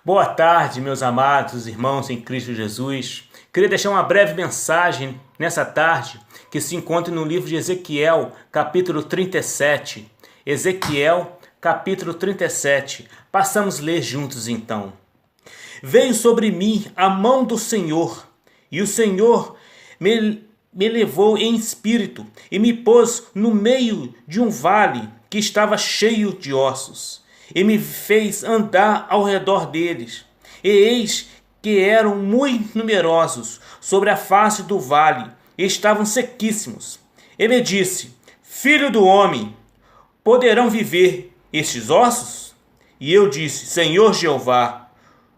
Boa tarde, meus amados irmãos em Cristo Jesus. Queria deixar uma breve mensagem nessa tarde que se encontra no livro de Ezequiel, capítulo 37. Ezequiel, capítulo 37. Passamos a ler juntos então. Veio sobre mim a mão do Senhor, e o Senhor me levou em espírito e me pôs no meio de um vale que estava cheio de ossos. E me fez andar ao redor deles. E eis que eram muito numerosos sobre a face do vale, e estavam sequíssimos. E me disse: Filho do homem, poderão viver estes ossos? E eu disse: Senhor Jeová,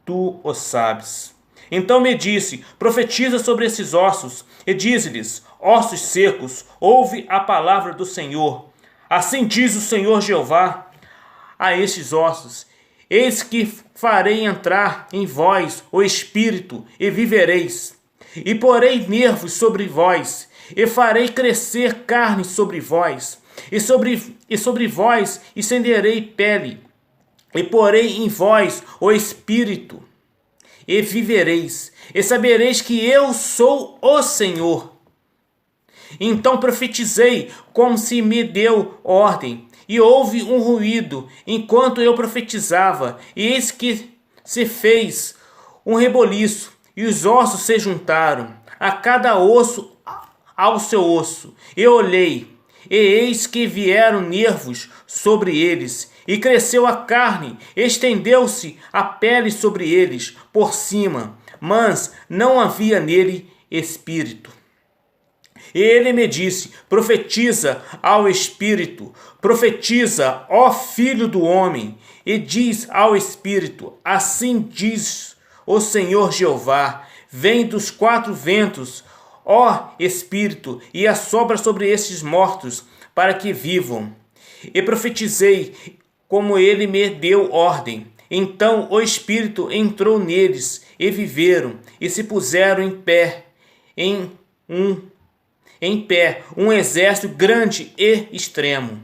tu o sabes. Então me disse: Profetiza sobre esses ossos, e dize-lhes: Ossos secos, ouve a palavra do Senhor. Assim diz o Senhor Jeová a estes ossos: eis que farei entrar em vós o espírito, e vivereis. E porei nervos sobre vós, e farei crescer carne sobre vós, e sobre vós estenderei pele, e porei em vós o espírito, e vivereis, e sabereis que eu sou o Senhor. Então profetizei como se me deu ordem, e houve um ruído enquanto eu profetizava, e eis que se fez um reboliço, e os ossos se juntaram, a cada osso ao seu osso. Eu olhei, e eis que vieram nervos sobre eles, e cresceu a carne, estendeu-se a pele sobre eles por cima, mas não havia nele espírito. E ele me disse: Profetiza ao Espírito, profetiza, ó Filho do homem, e diz ao Espírito: Assim diz o Senhor Jeová: Vem dos quatro ventos, ó Espírito, e assopra sobre estes mortos, para que vivam. E profetizei como ele me deu ordem. Então o Espírito entrou neles, e viveram, e se puseram em pé, um exército grande e extremo.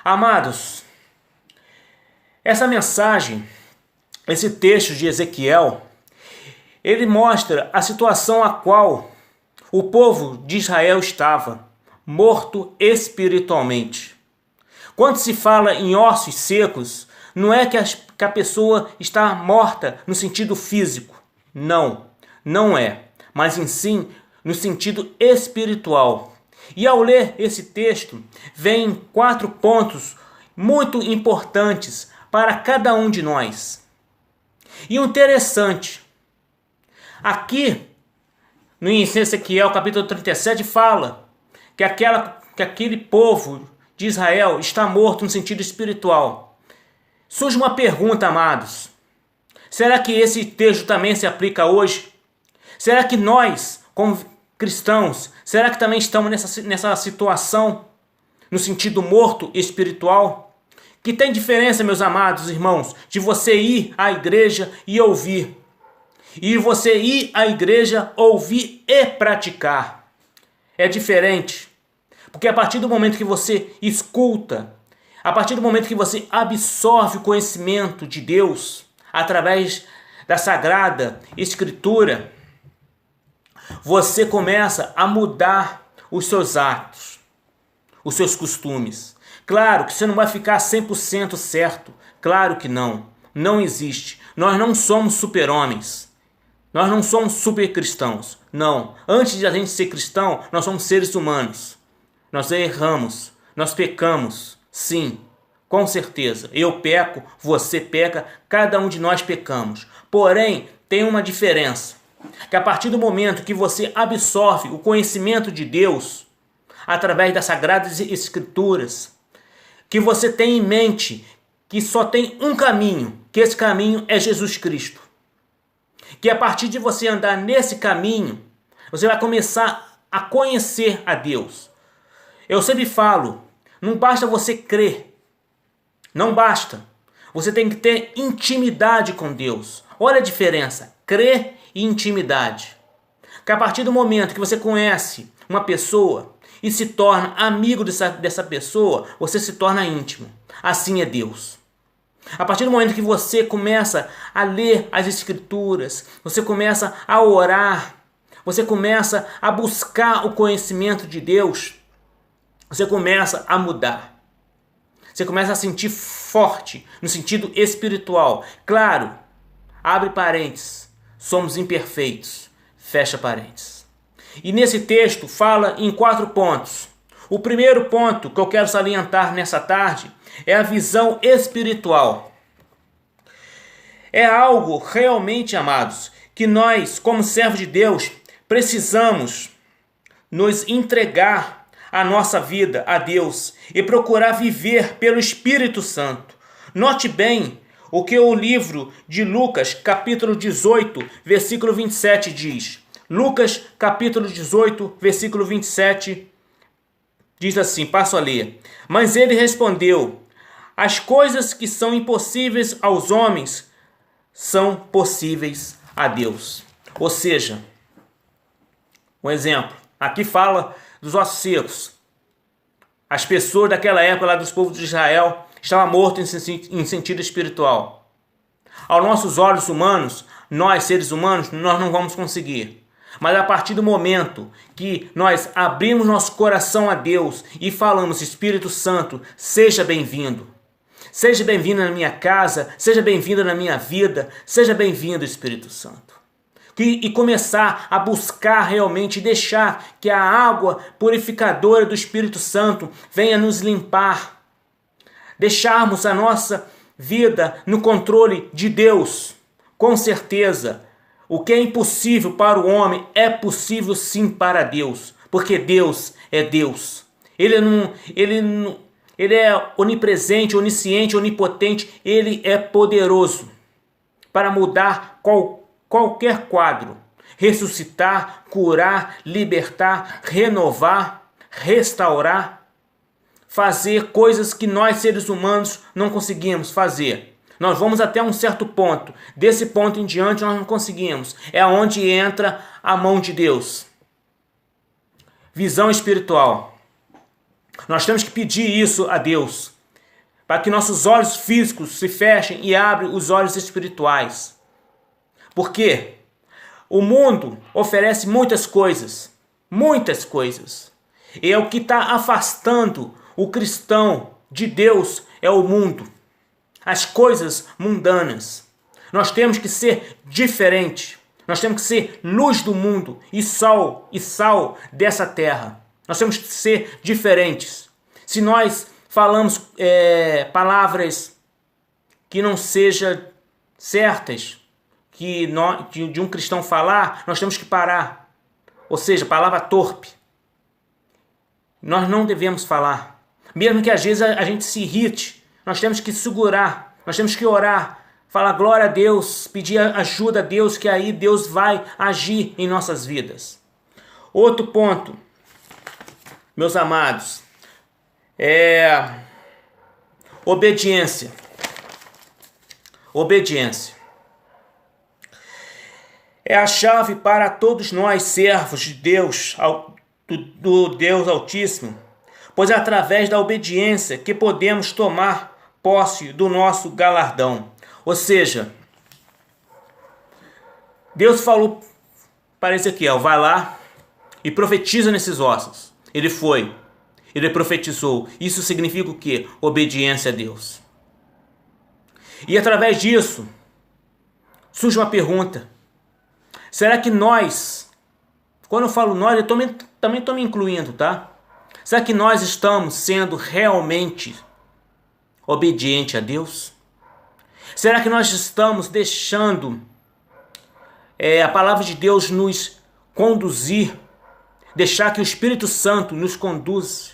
Amados, essa mensagem, esse texto de Ezequiel, ele mostra a situação a qual o povo de Israel estava, morto espiritualmente. Quando se fala em ossos secos, não é que a pessoa está morta no sentido físico. Não, não é. Mas em sim no sentido espiritual. E ao ler esse texto, vem 4 pontos muito importantes para cada um de nós. E o interessante, aqui no Ezequiel capítulo 37 fala que aquele povo de Israel está morto no sentido espiritual. Surge uma pergunta, amados: será que esse texto também se aplica hoje? Será que nós, como cristãos, será que também estamos nessa situação, no sentido morto espiritual? Que tem diferença, meus amados irmãos, de você ir à igreja e ouvir, e você ir à igreja, ouvir e praticar. É diferente, porque a partir do momento que você escuta, a partir do momento que você absorve o conhecimento de Deus, através da Sagrada Escritura, você começa a mudar os seus atos, os seus costumes. Claro que você não vai ficar 100% certo. Claro que não. Não existe. Nós não somos super-homens. Nós não somos super-cristãos. Não. Antes de a gente ser cristão, nós somos seres humanos. Nós erramos. Nós pecamos. Sim, com certeza. Eu peco, você peca, cada um de nós pecamos. Porém, tem uma diferença. Que a partir do momento que você absorve o conhecimento de Deus, através das Sagradas Escrituras, que você tem em mente que só tem um caminho, que esse caminho é Jesus Cristo. Que a partir de você andar nesse caminho, você vai começar a conhecer a Deus. Eu sempre falo, não basta você crer, não basta. Você tem que ter intimidade com Deus. Olha a diferença, crer e intimidade. Que a partir do momento que você conhece uma pessoa e se torna amigo dessa pessoa, você se torna íntimo. Assim é Deus. A partir do momento que você começa a ler as Escrituras, você começa a orar, você começa a buscar o conhecimento de Deus, você começa a mudar. Você começa a sentir forte no sentido espiritual. Claro, abre parênteses, somos imperfeitos, fecha parênteses. E nesse texto fala em 4 pontos. O primeiro ponto que eu quero salientar nessa tarde é a visão espiritual. É algo realmente, amados, que nós, como servos de Deus, precisamos nos entregar a nossa vida a Deus e procurar viver pelo Espírito Santo. Note bem o que o livro de Lucas, capítulo 18, versículo 27 diz. Lucas, capítulo 18, versículo 27, diz assim, passo a ler. Mas ele respondeu: as coisas que são impossíveis aos homens são possíveis a Deus. Ou seja, um exemplo, aqui fala dos ossos secos. As pessoas daquela época, lá dos povos de Israel, estavam mortos em sentido espiritual. Aos nossos olhos humanos, nós seres humanos, nós não vamos conseguir. Mas a partir do momento que nós abrimos nosso coração a Deus e falamos: Espírito Santo, seja bem-vindo. Seja bem-vindo na minha casa, seja bem-vindo na minha vida, seja bem-vindo, Espírito Santo. E começar a buscar realmente, deixar que a água purificadora do Espírito Santo venha nos limpar. Deixarmos a nossa vida no controle de Deus. Com certeza, o que é impossível para o homem é possível sim para Deus, porque Deus é Deus. Ele é onipresente, onisciente, onipotente, ele é poderoso para mudar qualquer quadro, ressuscitar, curar, libertar, renovar, restaurar, fazer coisas que nós seres humanos não conseguimos fazer. Nós vamos até um certo ponto, desse ponto em diante nós não conseguimos. É onde entra a mão de Deus. Visão espiritual. Nós temos que pedir isso a Deus, para que nossos olhos físicos se fechem e abram os olhos espirituais. Porque o mundo oferece muitas coisas, e é o que está afastando o cristão de Deus, é o mundo, as coisas mundanas. Nós temos que ser diferente, nós temos que ser luz do mundo e sal dessa terra. Nós temos que ser diferentes. Se nós falamos palavras que não sejam certas, de um cristão falar, nós temos que parar. Ou seja, palavra torpe. Nós não devemos falar. Mesmo que às vezes a gente se irrite, nós temos que segurar, nós temos que orar, falar glória a Deus, pedir ajuda a Deus, que aí Deus vai agir em nossas vidas. Outro ponto, meus amados, é obediência. Obediência é a chave para todos nós, servos de Deus, do Deus Altíssimo, pois é através da obediência que podemos tomar posse do nosso galardão. Ou seja, Deus falou para Ezequiel: vai lá e profetiza nesses ossos. Ele foi, ele profetizou. Isso significa o quê? Obediência a Deus. E através disso, surge uma pergunta: será que nós, quando eu falo nós, eu também estou me incluindo, tá? Será que nós estamos sendo realmente obedientes a Deus? Será que nós estamos deixando a palavra de Deus nos conduzir, deixar que o Espírito Santo nos conduza?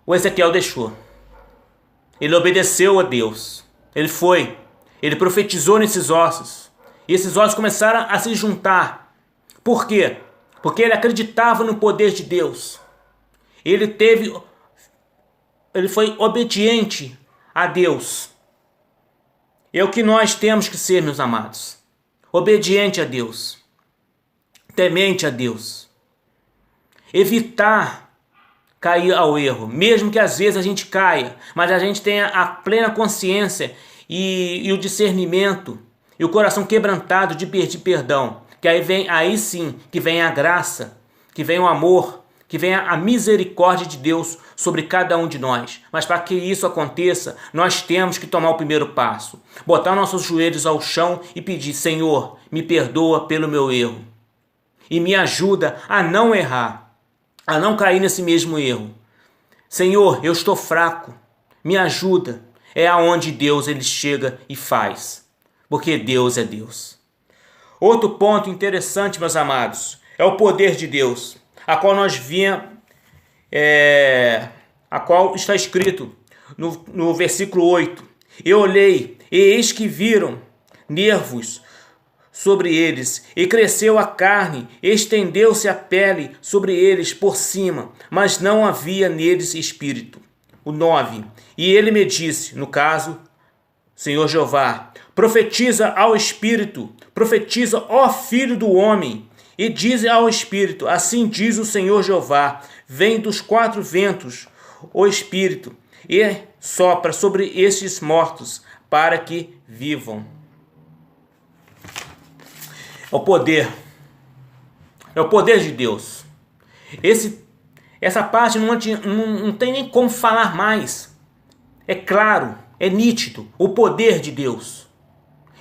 O Ezequiel deixou. Ele obedeceu a Deus. Ele foi. Ele profetizou nesses ossos. E esses ossos começaram a se juntar. Por quê? Porque ele acreditava no poder de Deus. Ele foi obediente a Deus. É o que nós temos que ser, meus amados. Obediente a Deus. Temente a Deus. Evitar cair ao erro, mesmo que às vezes a gente caia, mas a gente tenha a plena consciência e o discernimento e o coração quebrantado de pedir perdão, que aí sim que vem a graça, que vem o amor, que vem a misericórdia de Deus sobre cada um de nós. Mas para que isso aconteça, nós temos que tomar o primeiro passo, botar nossos joelhos ao chão e pedir: Senhor, me perdoa pelo meu erro e me ajuda a não errar, a não cair nesse mesmo erro. Senhor, eu estou fraco, me ajuda. É aonde Deus ele chega e faz, porque Deus é Deus. Outro ponto interessante, meus amados, é o poder de Deus, a qual nós vimos, a qual está escrito no versículo 8: Eu olhei, e eis que viram nervos sobre eles, e cresceu a carne, estendeu-se a pele sobre eles por cima, mas não havia neles espírito. O 9: E ele me disse, no caso, Senhor Jeová, profetiza ao espírito, profetiza, ó filho do homem, e diz ao espírito: assim diz o Senhor Jeová, vem dos 4 ventos o espírito, e sopra sobre estes mortos, para que vivam. É o poder de Deus. Essa parte não tem nem como falar mais. É claro, é nítido, o poder de Deus.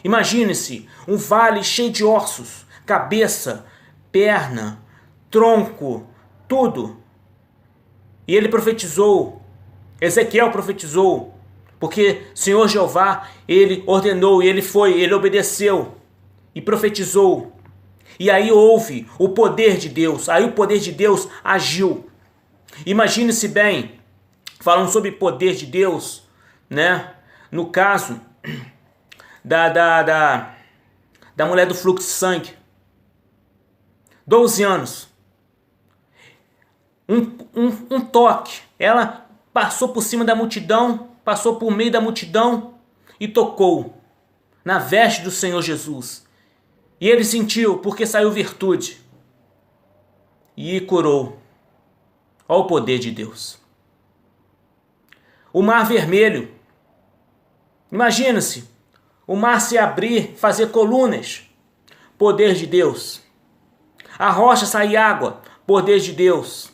Imagine-se um vale cheio de ossos, cabeça, perna, tronco, tudo. E ele profetizou, Ezequiel profetizou, porque Senhor Jeová, ele ordenou e ele obedeceu e profetizou. E aí houve o poder de Deus, aí o poder de Deus agiu. Imagine-se bem, falando sobre poder de Deus, né? No caso da mulher do fluxo de sangue, 12 anos, um toque, ela passou por cima da multidão, passou por meio da multidão e tocou na veste do Senhor Jesus. E ele sentiu, porque saiu virtude, e curou. Olha o poder de Deus. O mar vermelho, imagina-se, o mar se abrir, fazer colunas, poder de Deus. A rocha sair água, poder de Deus.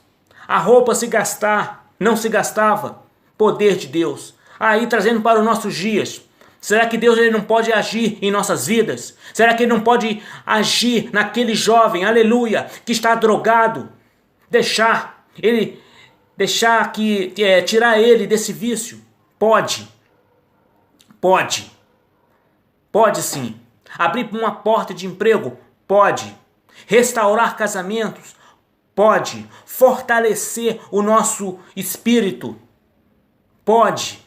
A roupa se gastar, não se gastava, poder de Deus. Aí trazendo para os nossos dias, será que Deus ele não pode agir em nossas vidas? Será que ele não pode agir naquele jovem, aleluia, que está drogado? Tirar ele desse vício? Pode sim. Abrir uma porta de emprego? Pode. Restaurar casamentos? Pode. Fortalecer o nosso espírito? Pode.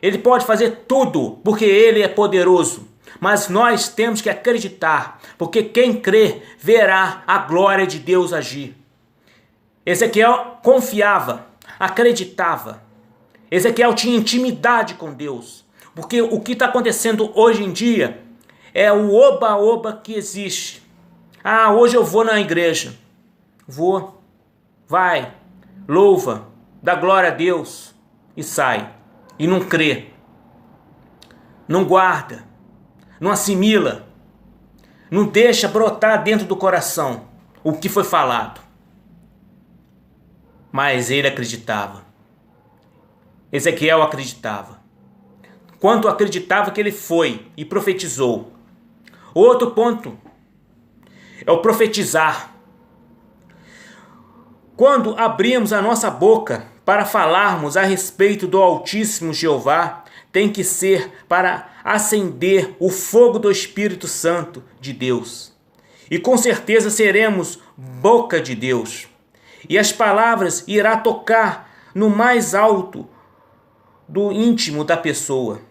Ele pode fazer tudo, porque ele é poderoso. Mas nós temos que acreditar, porque quem crê verá a glória de Deus agir. Ezequiel confiava, acreditava. Ezequiel tinha intimidade com Deus. Porque o que está acontecendo hoje em dia é o oba-oba que existe. Ah, hoje eu vou na igreja. Vou, vai, louva, dá glória a Deus e sai. E não crê, não guarda, não assimila, não deixa brotar dentro do coração o que foi falado. Mas ele acreditava. Ezequiel acreditava. Quanto acreditava que ele foi e profetizou. Outro ponto é o profetizar. Quando abrimos a nossa boca para falarmos a respeito do Altíssimo Jeová, tem que ser para acender o fogo do Espírito Santo de Deus. E com certeza seremos boca de Deus. E as palavras irá tocar no mais alto do íntimo da pessoa.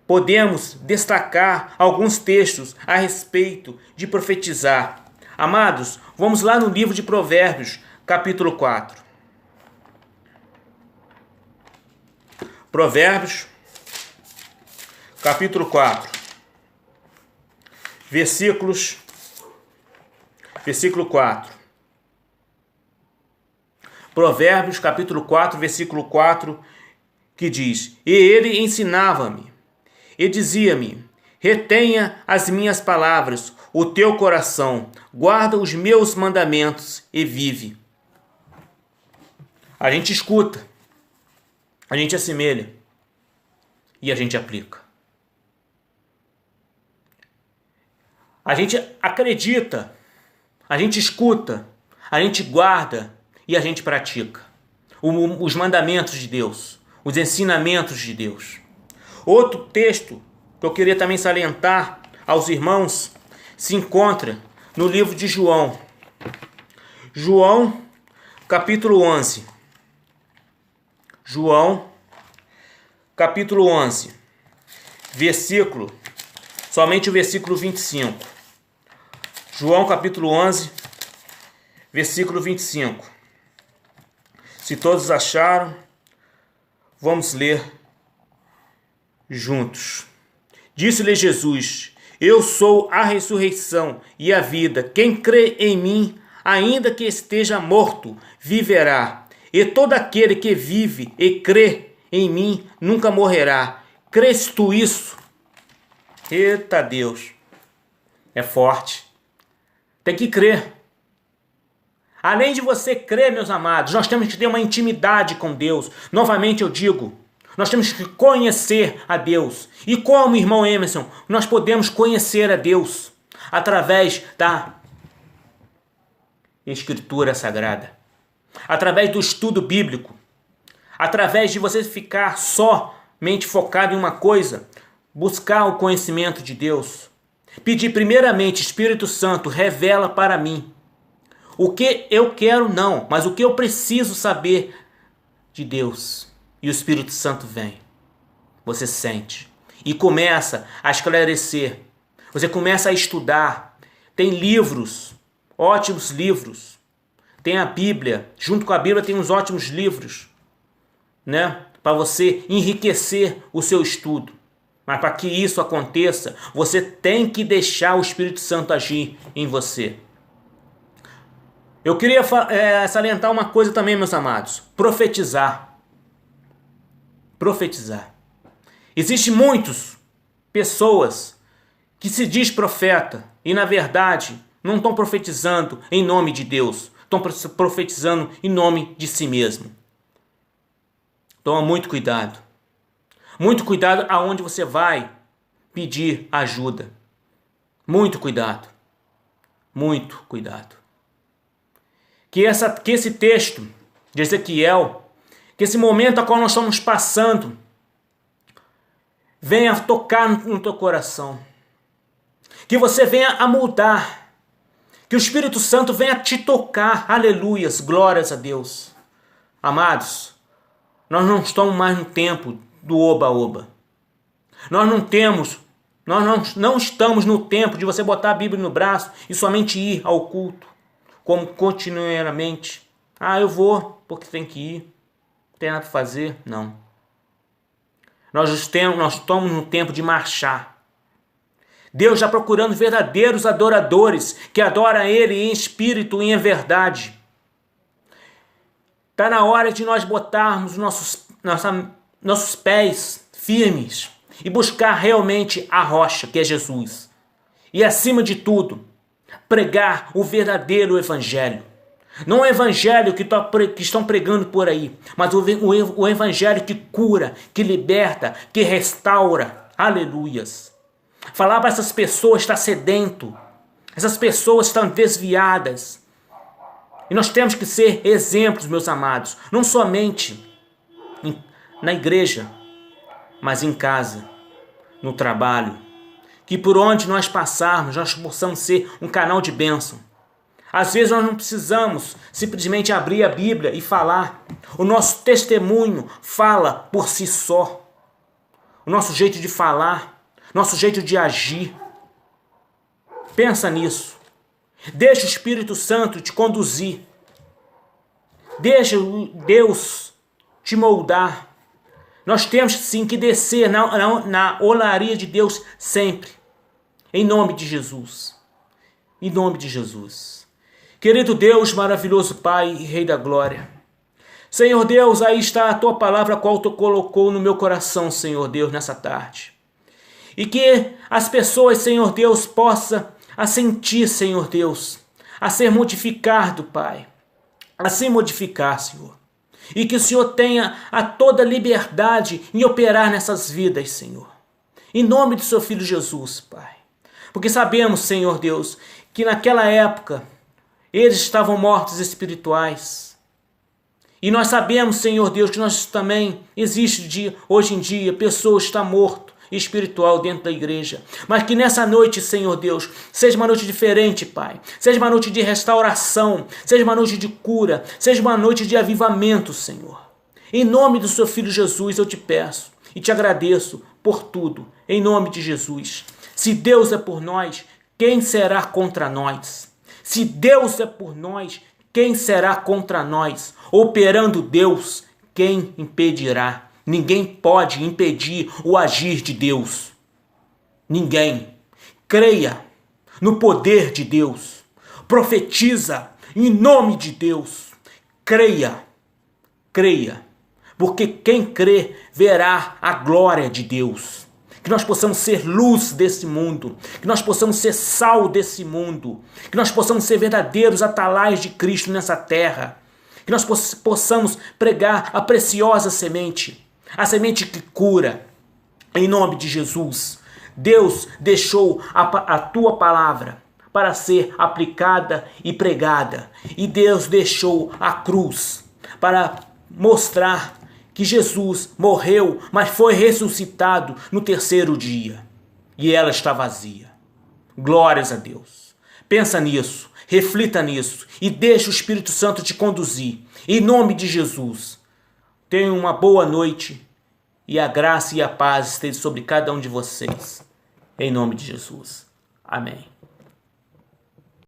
Podemos destacar alguns textos a respeito de profetizar. Amados, vamos lá no livro de Provérbios, capítulo 4. Provérbios, capítulo 4, versículo 4. Provérbios capítulo 4, versículo 4, que diz: E ele ensinava-me, e dizia-me: retenha as minhas palavras, o teu coração, guarda os meus mandamentos e vive. A gente escuta, a gente assemelha e a gente aplica. A gente acredita, a gente escuta, a gente guarda e a gente pratica os mandamentos de Deus, os ensinamentos de Deus. Outro texto que eu queria também salientar aos irmãos se encontra no livro de João. João, capítulo 11. João, capítulo 11, somente o versículo 25. João, capítulo 11, versículo 25. Se todos acharam, vamos ler juntos. Disse-lhe Jesus: eu sou a ressurreição e a vida. Quem crê em mim, ainda que esteja morto, viverá. E todo aquele que vive e crê em mim nunca morrerá. Crês tu isso? Eita Deus! É forte. Tem que crer. Além de você crer, meus amados, nós temos que ter uma intimidade com Deus. Novamente eu digo, nós temos que conhecer a Deus. E como, irmão Emerson, nós podemos conhecer a Deus? Através da Escritura Sagrada. Através do estudo bíblico. Através de você ficar somente focado em uma coisa. Buscar o conhecimento de Deus. Pedir primeiramente, Espírito Santo, revela para mim. O que eu quero não, mas o que eu preciso saber de Deus. E o Espírito Santo vem. Você sente. E começa a esclarecer. Você começa a estudar. Tem livros, ótimos livros. Tem a Bíblia. Junto com a Bíblia tem uns ótimos livros, né? Para você enriquecer o seu estudo. Mas para que isso aconteça, você tem que deixar o Espírito Santo agir em você. Eu queria salientar uma coisa também, meus amados. Profetizar. Profetizar. Existem muitas pessoas que se diz profeta e, na verdade, não estão profetizando em nome de Deus. Estão profetizando em nome de si mesmo. Toma muito cuidado. Muito cuidado aonde você vai pedir ajuda. Muito cuidado. Muito cuidado. Que esse texto de Ezequiel, que esse momento a qual nós estamos passando, venha tocar no teu coração. Que você venha a mudar. Que o Espírito Santo venha te tocar. Aleluias, glórias a Deus. Amados, nós não estamos mais no tempo do oba-oba. Nós não estamos no tempo de você botar a Bíblia no braço e somente ir ao culto, como continuamente. Eu vou porque tem que ir, não tem nada para fazer. Não. Nós estamos no tempo de marchar. Deus está procurando verdadeiros adoradores que adoram a Ele em espírito e em verdade. Está na hora de nós botarmos nossos pés firmes e buscar realmente a rocha, que é Jesus. E acima de tudo, pregar o verdadeiro evangelho. Não o evangelho que estão pregando por aí, mas o evangelho que cura, que liberta, que restaura. Aleluias. Falar para essas pessoas está sedento. Essas pessoas estão desviadas. E nós temos que ser exemplos, meus amados. Não somente na igreja, mas em casa, no trabalho. Que por onde nós passarmos, nós possamos ser um canal de bênção. Às vezes nós não precisamos simplesmente abrir a Bíblia e falar. O nosso testemunho fala por si só. O nosso jeito de falar, nosso jeito de agir. Pensa nisso. Deixa o Espírito Santo te conduzir. Deixa Deus te moldar. Nós temos sim que descer na olaria de Deus sempre. Em nome de Jesus. Em nome de Jesus. Querido Deus, maravilhoso Pai e Rei da Glória. Senhor Deus, aí está a tua palavra, a qual tu colocou no meu coração, Senhor Deus, nessa tarde. E que as pessoas, Senhor Deus, possam a sentir, Senhor Deus, a ser modificado, Pai, a se modificar, Senhor. E que o Senhor tenha a toda liberdade em operar nessas vidas, Senhor. Em nome do seu Filho Jesus, Pai. Porque sabemos, Senhor Deus, que naquela época eles estavam mortos espirituais. E nós sabemos, Senhor Deus, que nós também existe hoje em dia pessoas que estão mortas espiritual dentro da igreja, mas que nessa noite, Senhor Deus, seja uma noite diferente, Pai, seja uma noite de restauração, seja uma noite de cura, seja uma noite de avivamento, Senhor. Em nome do seu Filho Jesus eu te peço e te agradeço por tudo, em nome de Jesus. Se Deus é por nós, quem será contra nós? Se Deus é por nós, quem será contra nós? Operando Deus, quem impedirá? Ninguém pode impedir o agir de Deus. Ninguém. Creia no poder de Deus. Profetiza em nome de Deus. Creia. Creia. Porque quem crê verá a glória de Deus. Que nós possamos ser luz desse mundo. Que nós possamos ser sal desse mundo. Que nós possamos ser verdadeiros atalaios de Cristo nessa terra. Que nós possamos pregar a preciosa semente. A semente que cura, em nome de Jesus. Deus deixou a tua palavra para ser aplicada e pregada. E Deus deixou a cruz para mostrar que Jesus morreu, mas foi ressuscitado no terceiro dia. E ela está vazia. Glórias a Deus. Pensa nisso, reflita nisso e deixa o Espírito Santo te conduzir. Em nome de Jesus. Tenha uma boa noite e a graça e a paz estejam sobre cada um de vocês. Em nome de Jesus. Amém.